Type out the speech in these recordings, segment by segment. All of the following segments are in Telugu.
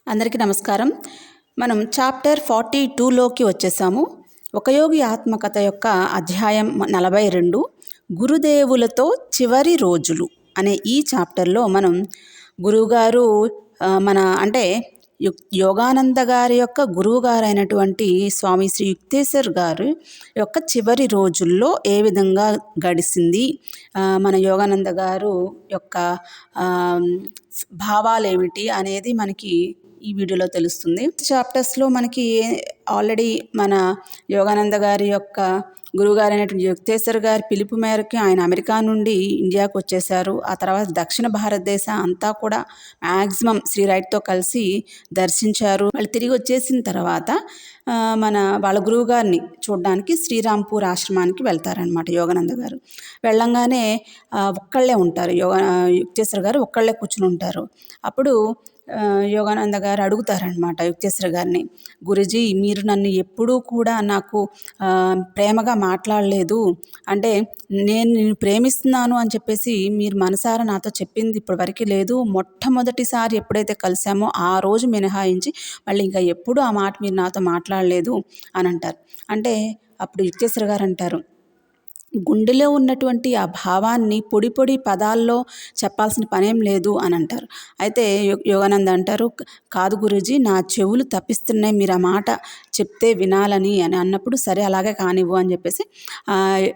అందరికీ నమస్కారం. మనం చాప్టర్ 42లోకి వచ్చేసాము. ఒక యోగి ఆత్మకథ యొక్క అధ్యాయం 42 గురుదేవులతో చివరి రోజులు అనే ఈ చాప్టర్లో మనం గురువుగారు యోగానంద గారి యొక్క గురువుగారు అయినటువంటి స్వామి శ్రీ యుక్తేశ్వర్ గారు యొక్క చివరి రోజుల్లో ఏ విధంగా గడిచింది, మన యోగానంద గారు యొక్క భావాలు ఏమిటి అనేది మనకి ఈ వీడియోలో తెలుస్తుంది. చాప్టర్స్లో మనకి ఆల్రెడీ మన యోగానంద గారి యొక్క గురువుగారు అయినటువంటి యుక్తేశ్వర్ గారి పిలుపు మేరకు ఆయన అమెరికా నుండి ఇండియాకు వచ్చేసారు. ఆ తర్వాత దక్షిణ భారతదేశం అంతా కూడా మ్యాక్సిమం శ్రీ రైట్తో కలిసి దర్శించారు. వాళ్ళు తిరిగి వచ్చేసిన తర్వాత వాళ్ళ గురువుగారిని చూడడానికి శ్రీరాంపూర్ ఆశ్రమానికి వెళ్తారనమాట యోగానంద గారు. వెళ్ళంగానే ఒక్కళ్ళే ఉంటారు, యుక్తేశ్వర్ గారు ఒక్కళ్ళే కూర్చుని ఉంటారు. అప్పుడు యోగానంద గారు అడుగుతారనమాట యుక్తేశ్వర్ గారిని, గురుజీ మీరు నన్ను ఎప్పుడూ కూడా నాకు ప్రేమగా మాట్లాడలేదు, అంటే నేను నిన్ను ప్రేమిస్తున్నాను అని చెప్పేసి మీరు మనసారా నాతో చెప్పింది ఇప్పటి వరకు లేదు. మొట్టమొదటిసారి ఎప్పుడైతే కలిసామో ఆ రోజు మినహాయించి మళ్ళీ ఇంకా ఎప్పుడూ ఆ మాట మీరు నాతో మాట్లాడలేదు అని అంటారు. అంటే అప్పుడు యుక్తేశ్వర్ గారు అంటారు, గుండెలో ఉన్నటువంటి ఆ భావాన్ని పొడి పొడి పదాల్లో చెప్పాల్సిన పనేం లేదు అని అంటారు. అయితే యోగానంద అంటారు, కాదు గురూజీ, నా చెవులు తప్పిస్తున్నాయి మీరు ఆ మాట చెప్తే వినాలని అని అన్నప్పుడు, సరే అలాగే కానివ్వు అని చెప్పేసి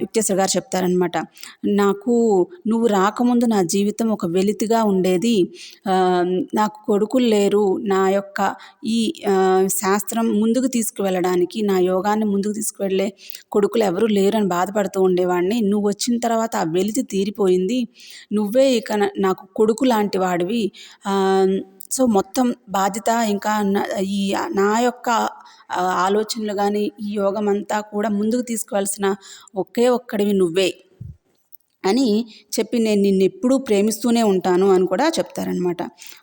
యుక్తేశ్వర్ గారు చెప్తారనమాట. నాకు నువ్వు రాకముందు నా జీవితం ఒక వెలితిగా ఉండేది, నాకు కొడుకులు లేరు, నా యొక్క ఈ శాస్త్రం ముందుకు తీసుకువెళ్ళడానికి, నా యోగాన్ని ముందుకు తీసుకువెళ్ళే కొడుకులు ఎవరు లేరు అని బాధపడుతూ ఉండేవాడిని. నువ్వు వచ్చిన తర్వాత ఆ వెలితి తీరిపోయింది, నువ్వే ఇక నాకు కొడుకు లాంటి వాడివి. సో మొత్తం బాధ్యత ఇంకా నా యొక్క ఆలోచనలు కానీ ఈ యోగం అంతా కూడా ముందుకు తీసుకువెళ్ళాల్సిన ఒకే ఒక్కడివి నువ్వే అని చెప్పి నేను నిన్ను ఎప్పుడూ ప్రేమిస్తూనే ఉంటాను అని కూడా చెప్తారనమాట.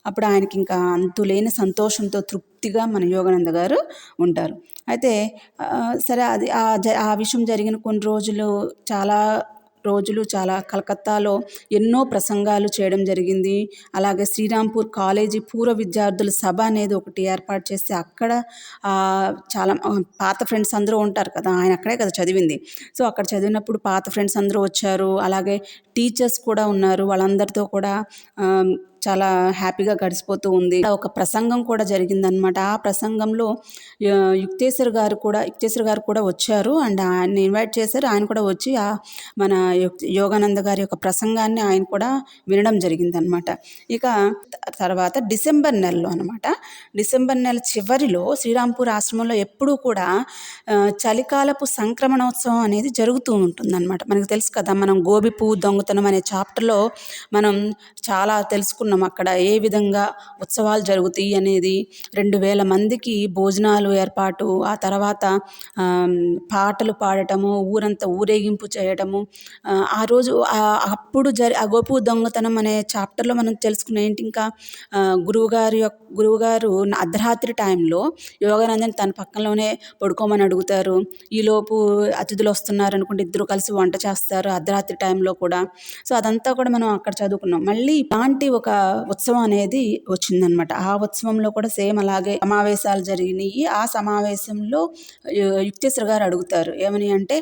అప్పుడు ఆయనకి ఇంకా అంతులేని సంతోషంతో తృప్తిగా మన యోగానంద గారు ఉంటారు. అయితే సరే అది ఆ విషయం జరిగిన కొన్ని రోజులు చాలా కలకత్తాలో ఎన్నో ప్రసంగాలు చేయడం జరిగింది. అలాగే శ్రీరాంపూర్ కాలేజీ పూర్వ విద్యార్థుల సభ అనేది ఒకటి ఏర్పాటు చేస్తే అక్కడ చాలా పాత ఫ్రెండ్స్ అందరూ ఉంటారు కదా, ఆయన అక్కడే కదా చదివింది. సో అక్కడ చదివినప్పుడు పాత ఫ్రెండ్స్ అందరూ వచ్చారు, అలాగే టీచర్స్ కూడా ఉన్నారు. వాళ్ళందరితో కూడా చాలా హ్యాపీగా గడిచిపోతూ ఉంది. ఒక ప్రసంగం కూడా జరిగిందనమాట. ఆ ప్రసంగంలో యుక్తేశ్వర్ గారు కూడా వచ్చారు అండ్ ఆయన ఇన్వైట్ చేశారు. ఆయన కూడా వచ్చి మన యోగానంద గారి యొక్క ప్రసంగాన్ని ఆయన కూడా వినడం జరిగిందనమాట. ఇక తర్వాత డిసెంబర్ నెల చివరిలో శ్రీరాంపూర్ ఆశ్రమంలో ఎప్పుడూ కూడా చలికాలపు సంక్రమణోత్సవం అనేది జరుగుతూ ఉంటుందన్నమాట. మనకు తెలుసు కదా, మనం గోబి పువ్వు దొంగతనం అనే చాప్టర్లో మనం చాలా తెలుసుకున్నాం. అక్కడ ఏ విధంగా ఉత్సవాలు జరుగుతాయి అనేది, 2000 మందికి భోజనాలు ఏర్పాటు, ఆ తర్వాత పాటలు పాడటము, ఊరంతా ఊరేగింపు చేయటము. ఆ రోజు అప్పుడు ఆ గోపు దొంగతనం అనే చాప్టర్లో మనం తెలుసుకున్న ఏంటి, ఇంకా గురువుగారు అర్ధరాత్రి టైంలో యోగానందని తన పక్కనలోనే పడుకోమని అడుగుతారు. ఈలోపు అతిథులు వస్తున్నారు అనుకుంటే ఇద్దరు కలిసి వంట చేస్తారు అర్ధరాత్రి టైంలో కూడా. సో అదంతా కూడా మనం అక్కడ చదువుకున్నాం. మళ్ళీ ఇలాంటి ఒక ఉత్సవం అనేది వచ్చిందనమాట. ఆ ఉత్సవంలో కూడా సేమ్ అలాగే సమావేశాలు జరిగినాయి. ఆ సమావేశంలో యుక్తేశ్వర్ గారు అడుగుతారు ఏమని అంటే,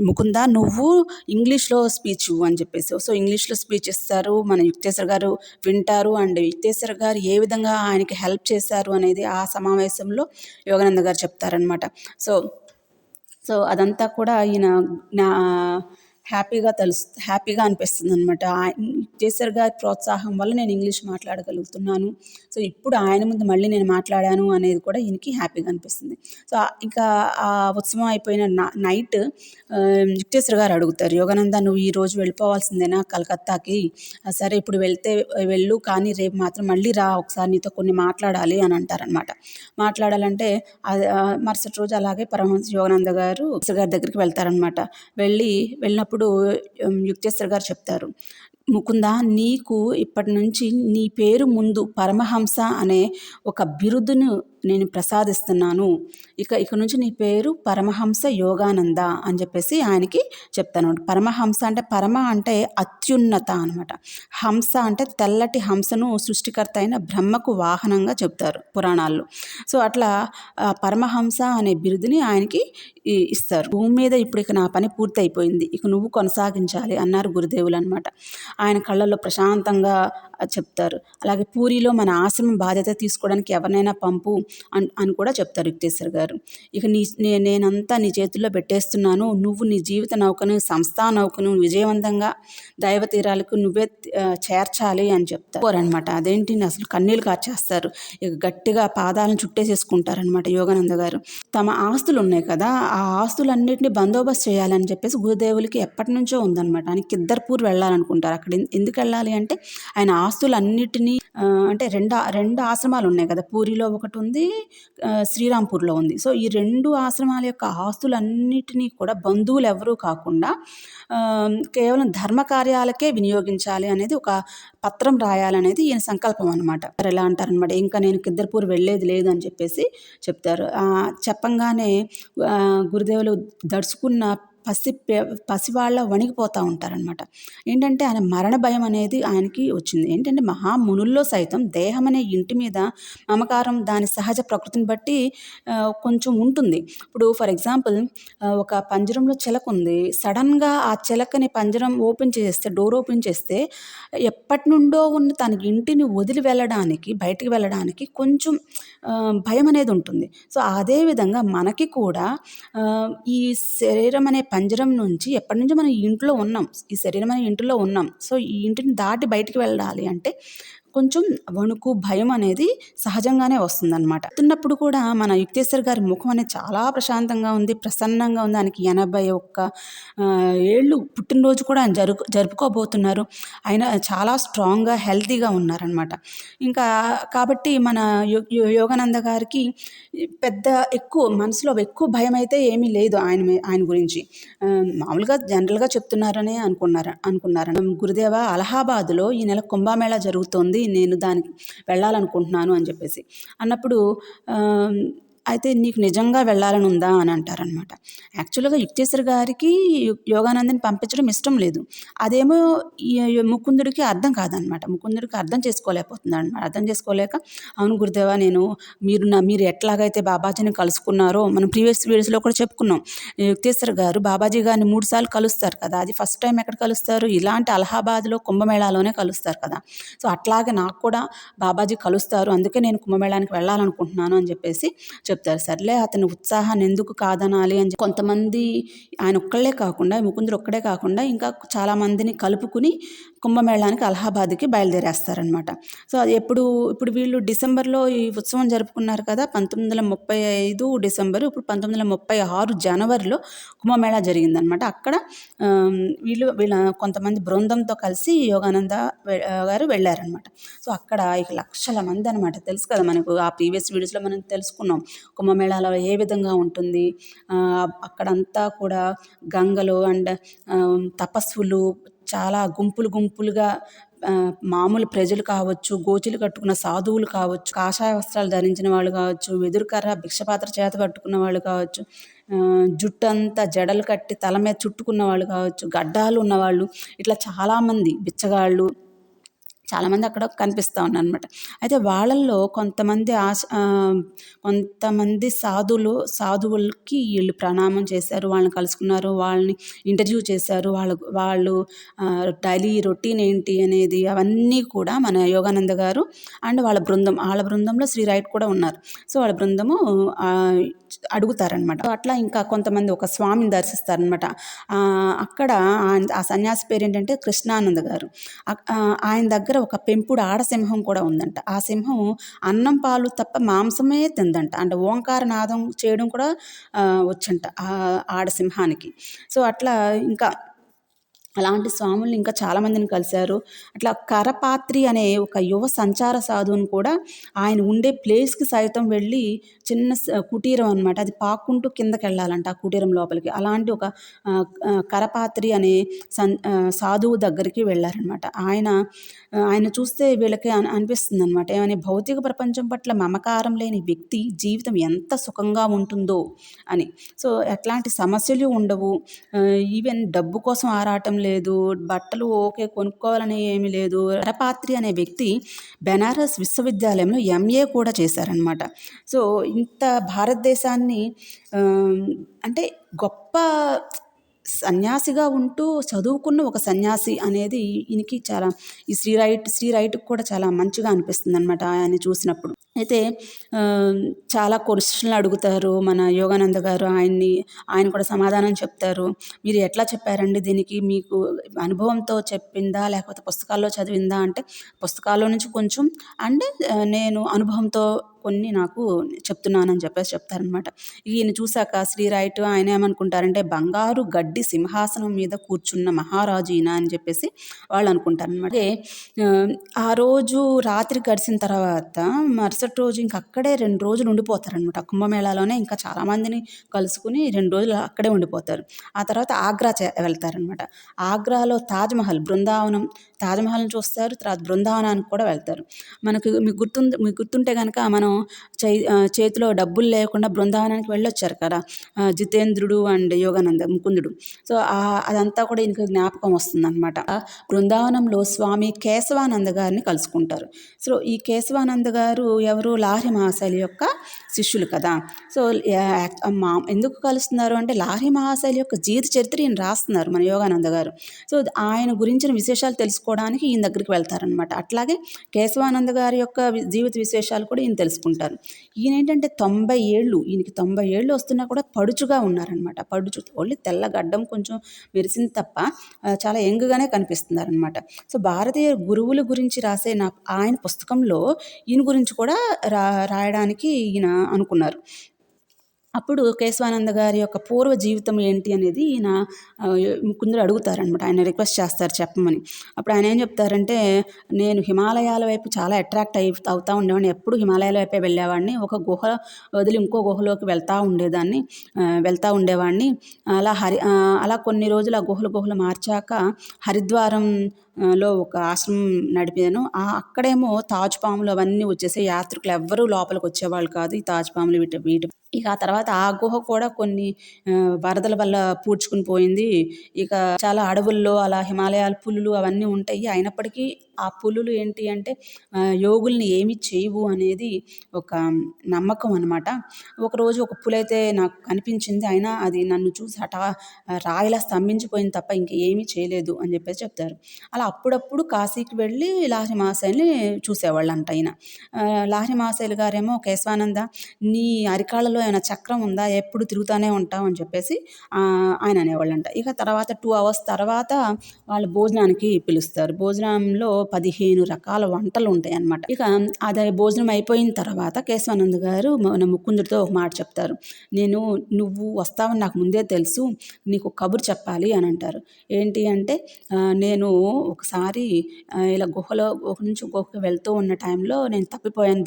ముకుందా నువ్వు ఇంగ్లీష్లో స్పీచ్ అని చెప్పేసి. సో ఇంగ్లీష్లో స్పీచ్ ఇస్తారు, మన యుక్తేశ్వర్ గారు వింటారు. అండ్ యుక్తేశ్వర్ గారు ఏ విధంగా ఆయనకి హెల్ప్ చేశారు అనేది ఆ సమావేశంలో యోగానంద గారు చెప్తారనమాట. సో అదంతా కూడా ఈయన హ్యాపీగా అనిపిస్తుంది అనమాట. యుక్తేశ్వర్ గారి ప్రోత్సాహం వల్ల నేను ఇంగ్లీష్ మాట్లాడగలుగుతున్నాను. సో ఇప్పుడు ఆయన ముందు మళ్ళీ నేను మాట్లాడాను అనేది కూడా ఈయనకి హ్యాపీగా అనిపిస్తుంది. సో ఇంకా ఆ ఉత్సవం అయిపోయిన నైట్ యుక్తేశ్వర్ గారు అడుగుతారు, యోగానంద నువ్వు ఈరోజు వెళ్ళిపోవాల్సిందేనా కలకత్తాకి? సరే ఇప్పుడు వెళ్ళు, కానీ రేపు మాత్రం మళ్ళీ రా, ఒకసారి నీతో కొన్ని మాట్లాడాలి అని అంటారనమాట. మాట్లాడాలంటే మరుసటి రోజు అలాగే పరమహంస యోగానంద గారు గారి దగ్గరికి వెళ్తారనమాట. వెళ్ళినప్పుడు యుక్తేశ్వర్ గారు చెప్తారు, ముకుంద నీకు ఇప్పటి నుంచి నీ పేరు ముందు పరమహంస అనే ఒక బిరుదును నేను ప్రసాదిస్తున్నాను. ఇక నుంచి నీ పేరు పరమహంస యోగానంద అని చెప్పేసి ఆయనకి చెప్తాను. పరమహంస అంటే పరమ అంటే అత్యున్నత అనమాట. హంస అంటే తెల్లటి హంసను సృష్టికర్త అయిన బ్రహ్మకు వాహనంగా చెప్తారు పురాణాల్లో. సో అట్లా పరమహంస అనే బిరుదుని ఆయనకి ఇస్తారు. భూమి మీద ఇప్పుడు ఇక నా పని పూర్తి అయిపోయింది, ఇక నువ్వు కొనసాగించాలి అన్నారు గురుదేవులు అనమాట. ఆయన కళ్ళల్లో ప్రశాంతంగా చెప్తారు. అలాగే పూరిలో మన ఆశ్రమం బాధ్యత తీసుకోవడానికి ఎవరినైనా పంపు అని కూడా చెప్తారు యుక్తేశ్వర్ గారు. ఇక నేనంతా నీ చేతుల్లో పెట్టేస్తున్నాను, నువ్వు నీ జీవిత నౌకను, సంస్థా నౌకను విజయవంతంగా దైవ తీరాలకు నువ్వే చేర్చాలి అని చెప్తారనమాట. అదేంటి అసలు కన్నీళ్ళు కార్చేస్తారు. ఇక గట్టిగా పాదాలను చుట్టేసేసుకుంటారనమాట యోగానంద గారు. తమ ఆస్తులు ఉన్నాయి కదా, ఆ ఆస్తులన్నింటినీ బందోబస్తు చేయాలని చెప్పేసి గురుదేవులకి ఎప్పటి నుంచో ఉందనమాట. ఆయన కిద్దర్పూర్ వెళ్ళాలనుకుంటారు. అక్కడ ఎందుకు వెళ్ళాలి అంటే ఆయన ఆస్తులన్నిటినీ అంటే రెండు ఆశ్రమాలు ఉన్నాయి కదా, పూరిలో ఒకటి ఉంది, శ్రీరాంపూర్లో ఉంది. సో ఈ రెండు ఆశ్రమాల యొక్క ఆస్తులన్నిటినీ కూడా బంధువులు ఎవరూ కాకుండా కేవలం ధర్మ కార్యాలకే వినియోగించాలి అనేది ఒక పత్రం రాయాలనేది ఈయన సంకల్పం అనమాట. ఎలా అంటారనమాట, ఇంకా నేను కిద్దర్పూర్ వెళ్ళేది లేదు అని చెప్పేసి చెప్తారు. చెప్పంగానే గురుదేవులు దడుచుకున్న పసివాళ్ళ వణికిపోతూ ఉంటారనమాట. ఏంటంటే ఆయన మరణ భయం అనేది ఆయనకి వచ్చింది. ఏంటంటే మహామునుల్లో సైతం దేహం అనే ఇంటి మీద మమకారం దాని సహజ ప్రకృతిని బట్టి కొంచెం ఉంటుంది. ఇప్పుడు ఫర్ ఎగ్జాంపుల్ ఒక పంజరంలో చిలక ఉంది, సడన్గా ఆ చిలకని పంజరం డోర్ ఓపెన్ చేస్తే ఎప్పటి నుండో ఉన్న తన ఇంటిని వదిలి వెళ్ళడానికి, బయటికి వెళ్ళడానికి కొంచెం భయం అనేది ఉంటుంది. సో అదేవిధంగా మనకి కూడా ఈ శరీరం అనే పంజరం నుంచి ఎప్పటి నుంచో మనం ఇంట్లో ఉన్నాం, ఈ శరీరం అనే ఇంటిలో ఉన్నాం. సో ఈ ఇంటిని దాటి బయటికి వెళ్ళాలి అంటే కొంచెం వణుకు, భయం అనేది సహజంగానే వస్తుందన్నమాట. చెప్తున్నప్పుడు కూడా మన యుక్తేశ్వర్ గారి ముఖం అనేది చాలా ప్రశాంతంగా ఉంది, ప్రసన్నంగా ఉంది. ఆయనకి 81 ఏళ్ళు పుట్టినరోజు కూడా ఆయన జరుపుకోబోతున్నారు. ఆయన చాలా స్ట్రాంగ్గా, హెల్తీగా ఉన్నారనమాట. ఇంకా కాబట్టి మన యోగానంద గారికి ఎక్కువ మనసులో ఎక్కువ భయం అయితే ఏమీ లేదు ఆయన గురించి. మామూలుగా జనరల్గా చెప్తున్నారనే అనుకున్నారు. గురుదేవ, అలహాబాద్లో ఈ నెల కుంభమేళా జరుగుతోంది, నేను దానికి వెళ్ళాలనుకుంటున్నాను అని చెప్పేసి అన్నప్పుడు అయితే నీకు నిజంగా వెళ్ళాలని ఉందా అని అంటారనమాట. యాక్చువల్గా యుక్తేశ్వర్ గారికి యోగానందని పంపించడం ఇష్టం లేదు. అదేమో ముకుందుడికి అర్థం కాదనమాట. ముకుందుడికి అర్థం చేసుకోలేకపోతున్నాడు అనమాట. అర్థం చేసుకోలేక, అవును గురుదేవా, మీరు ఎట్లాగైతే బాబాజీని కలుసుకున్నారో మనం ప్రీవియస్ వీడియోస్లో కూడా చెప్పుకున్నాం. యుక్తేశ్వర్ గారు బాబాజీ గారిని 3 సార్లు కలుస్తారు కదా, అది ఫస్ట్ టైం ఎక్కడ కలుస్తారు, ఇలాంటి అలహాబాద్లో కుంభమేళాలోనే కలుస్తారు కదా. సో అట్లాగే నాకు కూడా బాబాజీ కలుస్తారు, అందుకే నేను కుంభమేళానికి వెళ్ళాలనుకుంటున్నాను అని చెప్పేసి చెప్తారు. సర్లే, అతని ఉత్సాహాన్ని ఎందుకు కాదనాలి అని కొంతమంది, ఆయన ఒక్కళ్ళే కాకుండా, ముకుందుడు ఒక్కడే కాకుండా ఇంకా చాలామందిని కలుపుకుని కుంభమేళానికి అలహాబాద్కి బయలుదేరేస్తారనమాట. సో అది ఇప్పుడు వీళ్ళు డిసెంబర్లో ఈ ఉత్సవం జరుపుకున్నారు కదా, 1935 డిసెంబరు, ఇప్పుడు 1936 జనవరిలో కుంభమేళా జరిగిందనమాట. అక్కడ వీళ్ళ కొంతమంది బృందంతో కలిసి యోగానంద గారు వెళ్ళారనమాట. సో అక్కడ ఇక లక్షల మంది అనమాట. తెలుసు కదా మనకు, ఆ ప్రీవియస్ వీడియోస్లో మనం తెలుసుకున్నాం కుంభమేళాలో ఏ విధంగా ఉంటుంది. అక్కడంతా కూడా గంగలు అండ్ తపస్సులు, చాలా గుంపులుగా మామూలు ప్రజలు కావచ్చు, గోచిలు కట్టుకున్న సాధువులు కావచ్చు, కాషాయ వస్త్రాలు ధరించిన వాళ్ళు కావచ్చు, వెదురుకర్ర భిక్షపాత్ర చేత పట్టుకున్న వాళ్ళు కావచ్చు, జుట్టంతా జడలు కట్టి తల మీద చుట్టుకున్న వాళ్ళు కావచ్చు, గడ్డాలు ఉన్నవాళ్ళు, ఇట్లా చాలామంది బిచ్చగాళ్ళు చాలామంది అక్కడ కనిపిస్తూ ఉన్నారనమాట. అయితే వాళ్ళల్లో కొంతమంది సాధువులకి వీళ్ళు ప్రణామం చేశారు, వాళ్ళని కలుసుకున్నారు, వాళ్ళని ఇంటర్వ్యూ చేశారు. వాళ్ళు డైలీ రొటీన్ ఏంటి అనేది అవన్నీ కూడా మన యోగానంద గారు అండ్ వాళ్ళ బృందంలో శ్రీ రైట్ కూడా ఉన్నారు. సో వాళ్ళ బృందము అడుగుతారనమాట. అట్లా ఇంకా కొంతమంది ఒక స్వామిని దర్శిస్తారనమాట. అక్కడ ఆ సన్యాసి పేరు ఏంటంటే కృష్ణానంద గారు. ఆయన దగ్గర ఒక పెంపుడు ఆడసింహం కూడా ఉందంట. ఆ సింహం అన్నం పాలు తప్ప మాంసమే తిందంట. అంటే ఓంకార నాదం చేయడం కూడా వచ్చంట ఆ ఆడసింహానికి. సో అట్లా ఇంకా అలాంటి స్వాముల్ని ఇంకా చాలామందిని కలిశారు. అట్లా కరపాత్రి అనే ఒక యువ సంచార సాధువుని కూడా ఆయన ఉండే ప్లేస్‌కి సైతం వెళ్ళి చిన్న కుటీరం అనమాట. అది పాక్కుంటూ కిందకెళ్ళాలంట ఆ కుటీరం లోపలికి. అలాంటి ఒక కరపాత్రి అనే సాధువు దగ్గరికి వెళ్ళారనమాట. ఆయన చూస్తే వీళ్ళకి అనిపిస్తుందనమాట. ఏమని భౌతిక ప్రపంచం పట్ల మమకారం లేని వ్యక్తి జీవితం ఎంత సుఖంగా ఉంటుందో అని. సో, ఎట్లాంటి సమస్యలు ఉండవు. ఈవెన్ డబ్బు కోసం ఆరాటం లేదు. బట్టలు ఓకే కొనుక్కోవాలని ఏమీ లేదు. వరపాత్రి అనే వ్యక్తి బెనారస్ విశ్వవిద్యాలయంలో ఎంఏ కూడా చేశారనమాట. సో, ఇంత భారతదేశాన్ని అంటే గొప్ప సన్యాసిగా ఉంటూ చదువుకున్న ఒక సన్యాసి అనేది ఈయనకి చాలా ఈ శ్రీ రైట్‌కి కూడా చాలా మంచిగా అనిపిస్తుందనమాట ఆయన్ని చూసినప్పుడు. అయితే చాలా క్వెషన్‌లు అడుగుతారు మన యోగానంద గారు ఆయన కూడా సమాధానం చెప్తారు. మీరు ఎట్లా చెప్పారండి దీనికి? మీకు అనుభవంతో చెప్పిందా? లేకపోతే పుస్తకాల్లో చదివిందా? అంటే పుస్తకాల్లో నుంచి కొంచెం అండ్ నేను అనుభవంతో కొన్ని నాకు చెప్తున్నానని చెప్తారనమాట. ఈయన చూసాక శ్రీ రైట్ ఆయన ఏమనుకుంటారంటే బంగారు గడ్డి సింహాసనం మీద కూర్చున్న మహారాజు ఈయన అని చెప్పేసి వాళ్ళు అనుకుంటారనమాట. ఆ రోజు రాత్రి గడిచిన తర్వాత మరుసటి రోజు ఇంక అక్కడే 2 రోజులు ఉండిపోతారనమాట. కుంభమేళాలోనే ఇంకా చాలామందిని కలుసుకుని 2 రోజులు అక్కడే ఉండిపోతారు. ఆ తర్వాత ఆగ్రా వెళ్తారనమాట. ఆగ్రాలో తాజ్‌మహల్‌ని చూస్తారు. తర్వాత బృందావనానికి కూడా వెళ్తారు. మీకు గుర్తుంటే గనక మనం చేతిలో డబ్బులు లేకుండా బృందావనానికి వెళ్ళొచ్చారు కదా! జితేంద్రుడు అండ్ యోగానంద ముకుందుడు. సో, అదంతా కూడా ఈయనకి జ్ఞాపకం వస్తుందనమాట. బృందావనంలో స్వామి కేశవానంద గారిని కలుసుకుంటారు. సో, ఈ కేశవానంద గారు ఎవరు? లాహిరి మహాశయుల యొక్క శిష్యులు కదా! సో, ఎందుకు కలుస్తున్నారు అంటే లాహిరి మహాశయుల యొక్క జీవిత చరిత్ర ఈయన రాస్తున్నారు మన యోగానంద గారు. సో, ఆయన గురించిన విశేషాలు తెలుసుకోవడానికి ఈయన దగ్గరికి వెళ్తారనమాట. అట్లాగే కేశవానంద గారి యొక్క జీవిత విశేషాలు కూడా ఈయన తెలుసుకుంటారు. ఈయనేంటంటే 90 ఏళ్ళు ఈయనకి 90 ఏళ్ళు వస్తున్నా కూడా పడుచుగా ఉన్నారనమాట. ఓన్లీ తెల్ల గడ్డం కొంచెం మెరిసింది తప్ప చాలా యంగ్‌గానే కనిపిస్తున్నారనమాట. సో, భారతీయ గురువుల గురించి రాసే ఆయన పుస్తకంలో ఈయన గురించి కూడా రాయడానికి ఈయన అనుకున్నారు. అప్పుడు కేశవానంద గారి యొక్క పూర్వ జీవితం ఏంటి అనేది ఈయన ముకుందుడు అడుగుతారనమాట. ఆయన రిక్వెస్ట్ చేస్తారు చెప్పమని. అప్పుడు ఆయన ఏం చెప్తారంటే, నేను హిమాలయాల వైపు చాలా అట్రాక్ట్ అవుతా ఉండేవాడిని. ఎప్పుడు హిమాలయాల వైపే వెళ్ళేవాడిని. ఒక గుహ వదిలి ఇంకో గుహలోకి వెళ్తా ఉండేవాడిని. అలా కొన్ని రోజులు ఆ గుహలు మార్చాక హరిద్వారం లో ఒక ఆశ్రమం నడిపాను. అక్కడేమో తాజ్ పాములు అవన్నీ వచ్చేసాయి. యాత్రికులు ఎవ్వరూ లోపలికి వచ్చేవాళ్ళు కాదు. ఈ తాజ్ పాములు వీటి ఇక ఆ తర్వాత ఆ గుహ కూడా కొన్ని వరదల వల్ల పూడ్చుకుని పోయింది. ఇక చాలా అడవుల్లో అలా హిమాలయాల పులులు అవన్నీ ఉంటాయి. అయినప్పటికీ ఆ పులులు ఏంటి అంటే యోగుల్ని ఏమీ చేయవు అనేది ఒక నమ్మకం అనమాట. ఒకరోజు ఒక పులైతే నాకు కనిపించింది. అయినా అది నన్ను చూసి రాయిలా స్తంభించిపోయింది తప్ప ఇంకేమీ చేయలేదు అని చెప్పేసి చెప్తారు. అలా అప్పుడప్పుడు కాశీకి వెళ్ళి లాహిరి మహాశయుల్ని చూసేవాళ్ళంట ఆయన. లాహిరి మహాశయులు గారేమో కేశవానంద నీ అరికాళ్ళలో ఏమైనా చక్రం ఉందా? ఎప్పుడు తిరుగుతూనే ఉంటావు అని చెప్పేసి ఆయన అనేవాళ్ళంట. ఇక తర్వాత 2 అవర్స్ తర్వాత వాళ్ళు భోజనానికి పిలుస్తారు. భోజనంలో 15 రకాల వంటలు ఉంటాయన్నమాట. ఇక అది భోజనం అయిపోయిన తర్వాత కేశవానంద గారు మన ముకుందుడితో ఒక మాట చెప్తారు. నువ్వు వస్తావని నాకు ముందే తెలుసు. నీకు కబురు చెప్పాలి అని అంటారు. ఏంటి అంటే నేను ఒకసారి ఇలా ఒక నుంచి గుహకి వెళ్తూ ఉన్న టైంలో నేను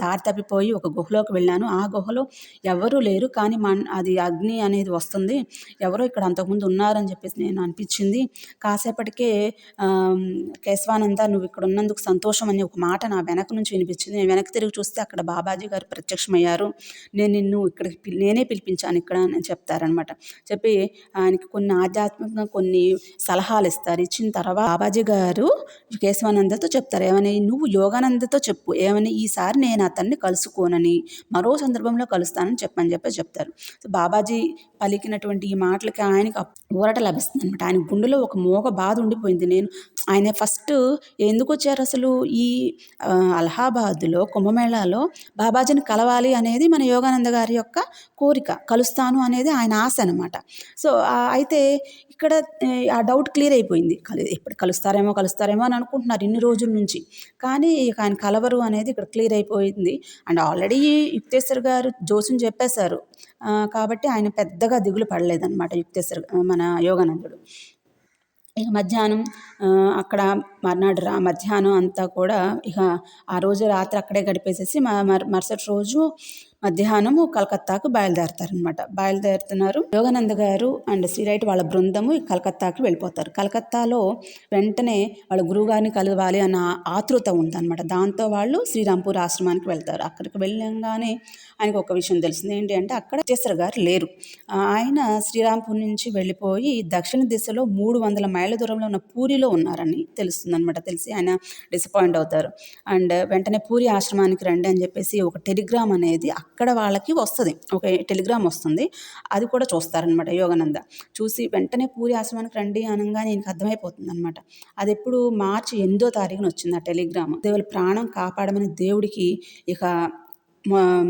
దారి తప్పిపోయి ఒక గుహలోకి వెళ్ళాను. ఆ గుహలో ఎవరూ లేరు. కానీ అది అగ్ని అనేది వస్తుంది. ఎవరో ఇక్కడ అంతకుముందు ఉన్నారని చెప్పేసి నేను అనిపించింది. కాసేపటికే కేశవానంద నువ్వు ఇక్కడ ఉన్నందుకు సంతోషం అని ఒక మాట నా వెనక నుంచి వినిపించింది. నేను వెనక్కి తిరిగి చూస్తే అక్కడ బాబాజీ గారు ప్రత్యక్షమయ్యారు. నిన్ను నేనే పిలిపించాను ఇక్కడ అని చెప్తారనమాట. చెప్పి ఆయనకి కొన్ని ఆధ్యాత్మికంగా కొన్ని సలహాలు ఇస్తారు. ఇచ్చిన తర్వాత బాబాజీ గారు కేశవానందతో చెప్తారు. ఏమని? నువ్వు యోగానందతో చెప్పు. ఏమని? ఈసారి నేను అతన్ని కలుసుకోనని మరో సందర్భంలో కలుస్తానని చెప్పని చెప్తారు. సో, బాబాజీ పలికినటువంటి ఈ మాటలకి ఆయనకి ఊరట లభిస్తుంది అనమాట. ఆయన గుండెలో ఒక మోగ బాధ ఉండిపోయింది. ఆయన ఫస్ట్ ఎందుకు వచ్చారు అసలు? ఈ అలహాబాద్లో కుంభమేళాలో బాబాజీని కలవాలి అనేది మన యోగానంద గారి యొక్క కోరిక. కలుస్తాను అనేది ఆయన ఆశ అనమాట. సో, అయితే ఇక్కడ ఆ డౌట్ క్లియర్ అయిపోయింది. ఎప్పుడు కలుస్తారేమో అని అనుకుంటున్నారు ఇన్ని రోజుల నుంచి. కానీ ఇక ఆయన కలవరు అనేది ఇక్కడ క్లియర్ అయిపోయింది. అండ్ ఆల్రెడీ యుక్తేశ్వర్ గారు జోస్యం చెప్పేశారు. కాబట్టి ఆయన పెద్దగా దిగులు పడలేదన్నమాట మన యోగానందుడు. ఇక మధ్యాహ్నం అక్కడ మర్నాడు మధ్యాహ్నం అంతా కూడా ఇక ఆ రోజు రాత్రి అక్కడే గడిపేసేసి మరుసటి రోజు మధ్యాహ్నము కలకత్తాకు బయలుదేరుతున్నారు. యోగానంద గారు అండ్ శ్రీరైట్ వాళ్ళ బృందము కలకత్తాకి వెళ్ళిపోతారు. కలకత్తాలో వెంటనే వాళ్ళ గురువుగారిని కలవాలి అన్న ఆతృత ఉందన్నమాట. దాంతో వాళ్ళు శ్రీరాంపూర్ ఆశ్రమానికి వెళ్తారు. అక్కడికి వెళ్ళంగానే ఆయనకు ఒక విషయం తెలిసింది. ఏంటి అంటే అక్కడ యుక్తేశ్వర్ గారు లేరు. ఆయన శ్రీరాంపూర్ నుంచి వెళ్ళిపోయి దక్షిణ దిశలో 300 మైళ్ళ దూరంలో ఉన్న పూరిలో ఉన్నారని తెలుస్తుందన్నమాట. తెలిసి ఆయన డిసప్పాయింట్ అవుతారు. అండ్ వెంటనే పూరి ఆశ్రమానికి రండి అని చెప్పేసి ఒక టెలిగ్రామ్ అనేది అక్కడ వాళ్ళకి వస్తుంది. ఒక టెలిగ్రామ్ వస్తుంది. అది కూడా చూస్తారనమాట యోగానంద. చూసి వెంటనే పూరి ఆశ్రమానికి రండి అనగానే ఈయనకి అర్థమైపోతుంది అనమాట. అది ఎప్పుడు మార్చి 8వ తారీఖున వచ్చింది ఆ టెలిగ్రామ్. దేవుళ్ళ ప్రాణం కాపాడమని దేవుడికి ఇక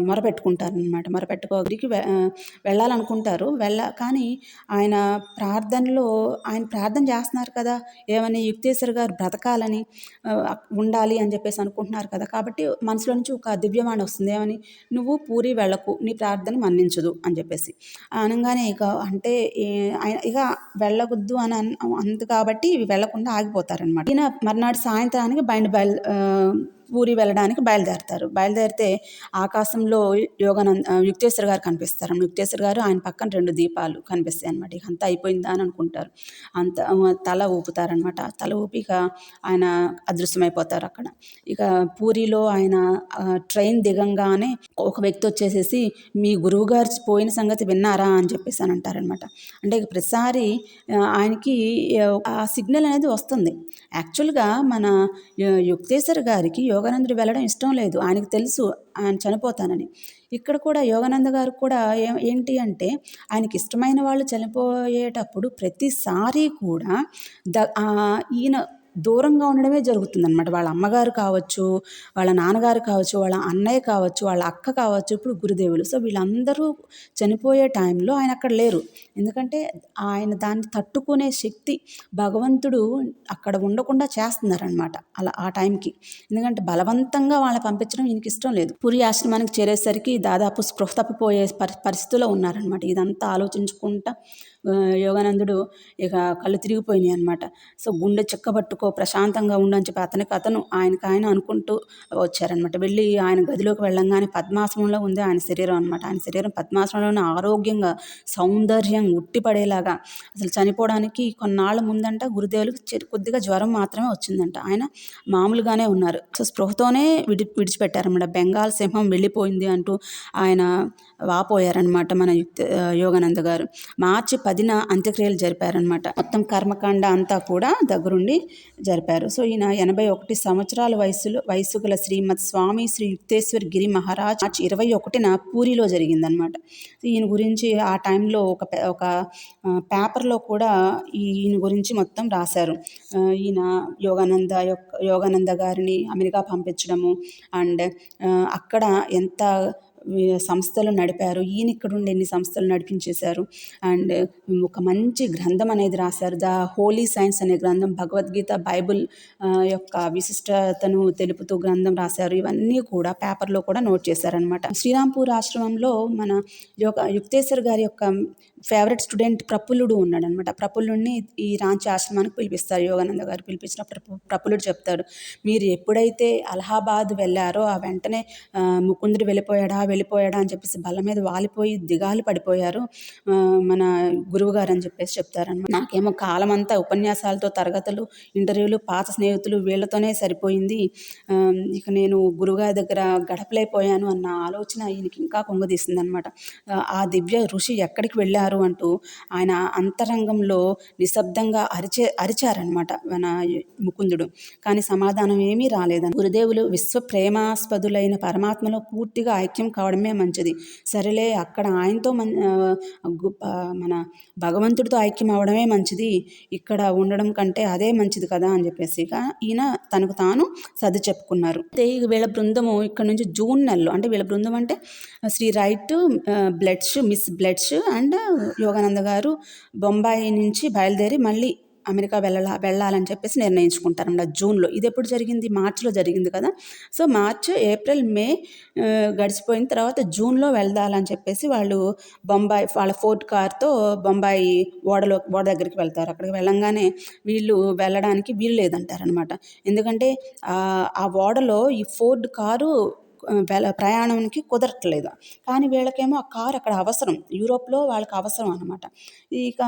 మొరపెట్టుకుంటారనమాట. మొరపెట్టుకోరికి వెళ్ళాలనుకుంటారు. కానీ ఆయన ప్రార్థన చేస్తున్నారు కదా, ఏమని యుక్తేశ్వర్ గారు బ్రతకాలని ఉండాలి అని చెప్పేసి అనుకుంటున్నారు కదా. కాబట్టి మనసులో నుంచి ఒక దివ్యవాణి వస్తుంది. ఏమని, నువ్వు పూరి వెళ్ళకు, నీ ప్రార్థన మన్నించదు అని చెప్పేసి అనగానే ఆయన ఇక వెళ్ళవద్దు అని అందు కాబట్టి వెళ్ళకుండా ఆగిపోతారనమాట. ఈయన మర్నాడు సాయంత్రానికి పూరి వెళ్ళడానికి బయలుదేరితే ఆకాశంలో యుక్తేశ్వర్ గారు కనిపిస్తారు. యుక్తేశ్వర్ గారు ఆయన పక్కన 2 దీపాలు కనిపిస్తాయి అనమాట. ఇక అంతా అయిపోయిందా అని అనుకుంటారు. తల ఊపుతారనమాట. తల ఊపి ఇక ఆయన అదృశ్యమైపోతారు అక్కడ. ఇక పూరిలో ఆయన ట్రైన్ దిగంగానే ఒక వ్యక్తి వచ్చేసేసి, మీ గురువు గారు పోయిన సంగతి విన్నారా అని చెప్పేసి అని అంటారనమాట. అంటే ఇక ప్రతిసారి ఆయనకి ఆ సిగ్నల్ అనేది వస్తుంది. యాక్చువల్గా మన యుక్తేశ్వర్ గారికి యోగానందుడు వెళ్ళడం ఇష్టం లేదు. ఆయనకు తెలుసు ఆయన చనిపోతానని. ఇక్కడ కూడా యోగానంద గారు కూడా ఏంటి అంటే ఆయనకి ఇష్టమైన వాళ్ళు చనిపోయేటప్పుడు ప్రతిసారి కూడా ఈయన దూరంగా ఉండడమే జరుగుతుందన్నమాట. వాళ్ళ అమ్మగారు కావచ్చు, వాళ్ళ నాన్నగారు కావచ్చు, వాళ్ళ అన్నయ్య కావచ్చు, వాళ్ళ అక్క కావచ్చు, ఇప్పుడు గురుదేవులు. సో వీళ్ళందరూ చనిపోయే టైంలో ఆయన అక్కడ లేరు. ఎందుకంటే ఆయన దాన్ని తట్టుకునే శక్తి భగవంతుడు అక్కడ ఉండకుండా చేస్తున్నారనమాట అలా ఆ టైంకి. ఎందుకంటే బలవంతంగా వాళ్ళని పంపించడం ఈయనకి ఇష్టం లేదు. పూరి ఆశ్రమానికి చేరేసరికి దాదాపు స్పృహ తప్పిపోయే పరిస్థితిలో ఉన్నారనమాట. ఇదంతా ఆలోచించుకుంటా యోగానందుడు ఇక కళ్ళు తిరిగిపోయినాయి అనమాట. సో గుండె చిక్కబట్టుకో, ప్రశాంతంగా ఉండని చెప్పి అతను ఆయన అనుకుంటూ వచ్చారనమాట. వెళ్ళి ఆయన గదిలోకి వెళ్ళంగానే పద్మాసనంలో ఉంది ఆయన శరీరం అనమాట. ఆయన శరీరం పద్మాసనంలోనే ఆరోగ్యంగా, సౌందర్యం ఉట్టిపడేలాగా. అసలు చనిపోవడానికి కొన్నాళ్ళ ముందంట గురుదేవులకు కొద్దిగా జ్వరం మాత్రమే వచ్చిందంట. ఆయన మామూలుగానే ఉన్నారు. సో స్పృహతోనే విడిచిపెట్టారనమాట. బెంగాల్ సింహం వెళ్ళిపోయింది అంటూ ఆయన వాపోయారనమాట మన యోగానంద గారు. మార్చి 10న అంత్యక్రియలు జరిపారనమాట. మొత్తం కర్మకాండ అంతా కూడా దగ్గరుండి జరిపారు. సో ఈయన 81 సంవత్సరాల వయసు గల శ్రీమద్ స్వామి శ్రీ యుక్తేశ్వర్ గిరి మహారాజ్ మార్చి 21న పూరిలో జరిగిందనమాట. ఈయన గురించి ఆ టైంలో ఒక పేపర్లో కూడా ఈయన గురించి మొత్తం రాశారు. ఈయన యోగానంద గారిని అమెరికా పంపించడము అండ్ అక్కడ ఎంత సంస్థలు నడిపారు, ఈయన ఇక్కడ ఉండి ఎన్ని సంస్థలు నడిపించేశారు. అండ్ ఒక మంచి గ్రంథం అనేది రాశారు. ద హోలీ సైన్స్ అనే గ్రంథం, భగవద్గీత, బైబుల్ యొక్క విశిష్టతను తెలుపుతూ గ్రంథం రాశారు. ఇవన్నీ కూడా పేపర్లో కూడా నోట్ చేశారనమాట. శ్రీరాంపూర్ ఆశ్రమంలో మన యుక్తేశ్వర్ గారి యొక్క ఫేవరెట్ స్టూడెంట్ ప్రఫుల్లుడు ఉన్నాడనమాట. ప్రఫుల్లుడిని ఈ రాంచీ ఆశ్రమానికి పిలిపిస్తారు. యోగానంద గారు పిలిపించినప్పుడు ప్రఫుల్లుడు చెప్తాడు, మీరు ఎప్పుడైతే అలహాబాద్ వెళ్ళారో ఆ వెంటనే ముకుందుడు వెళ్ళిపోయాడా అని చెప్పేసి బల్ల మీద వాలిపోయి దిగాలు పడిపోయారు మన గురువుగారు అని చెప్పేసి చెప్తారనమాట. నాకేమో కాలం అంతా ఉపన్యాసాలతో, తరగతులు, ఇంటర్వ్యూలు, పాత స్నేహితులు వీళ్ళతోనే సరిపోయింది. ఇక నేను గురువుగారి దగ్గర గడపలేకపోయాను అన్న ఆలోచన ఈయనకి ఇంకా కొంగదీస్తుంది అనమాట. ఆ దివ్య ఋషి ఎక్కడికి వెళ్ళారు అంటూ ఆయన అంతరంగంలో నిశ్శబ్దంగా అరిచారనమాట మన ముకుందుడు. కానీ సమాధానం ఏమీ రాలేదని. గురుదేవులు విశ్వప్రేమాస్పదులైన పరమాత్మలో పూర్తిగా ఐక్యం కావడమే మంచిది. సరేలే, అక్కడ ఆయనతో మన భగవంతుడితో ఐక్యం అవడమే మంచిది, ఇక్కడ ఉండడం కంటే అదే మంచిది కదా అని చెప్పేసి ఈయన తనకు తాను సర్ది చెప్పుకున్నారు. వీళ్ళ బృందము ఇక్కడ నుంచి జూన్ నెలలో, అంటే వీళ్ళ బృందం అంటే శ్రీ రైట్, మిస్ బ్లెడ్స్ అండ్ యోగానంద గారు బొంబాయి నుంచి బయలుదేరి మళ్ళీ అమెరికా వెళ్ళాలని చెప్పేసి నిర్ణయించుకుంటారన్నమాట జూన్లో. ఇది ఎప్పుడు జరిగింది? మార్చిలో జరిగింది కదా. సో మార్చ్, ఏప్రిల్, మే గడిచిపోయిన తర్వాత జూన్లో వెళ్దాలని చెప్పేసి వాళ్ళు బొంబాయి వాళ్ళ ఫోర్డ్ కార్తో బొంబాయి ఓడ దగ్గరికి వెళ్తారు. అక్కడికి వెళ్ళంగానే వీళ్ళు వెళ్ళడానికి వీలు లేదంటారనమాట. ఎందుకంటే ఆ ఓడలో ఈ ఫోర్డ్ కారు ప్రయాణానికి కుదరట్లేదు. కానీ వీళ్ళకేమో ఆ కారు అక్కడ అవసరం, యూరోప్లో వాళ్ళకి అవసరం అనమాట. ఇక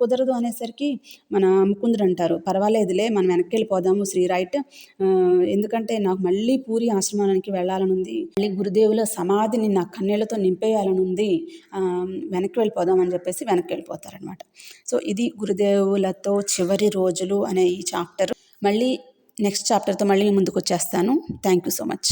కుదరదు అనేసరికి మన ముకుందుడు అంటారు, పర్వాలేదులే మనం వెనక్కి వెళ్ళిపోదాము శ్రీ రైట్, ఎందుకంటే నాకు మళ్ళీ పూరి ఆశ్రమానికి వెళ్ళాలని ఉంది, మళ్ళీ గురుదేవుల సమాధిని నా కన్నీళ్లతో నింపేయాలని ఉంది, వెనక్కి వెళ్ళిపోదాం అని చెప్పేసి వెనక్కి వెళ్ళిపోతారనమాట. సో ఇది గురుదేవులతో చివరి రోజులు అనే ఈ చాప్టర్. మళ్ళీ నెక్స్ట్ చాప్టర్తో మళ్ళీ ముందుకు వచ్చేస్తాను. Thank you so much.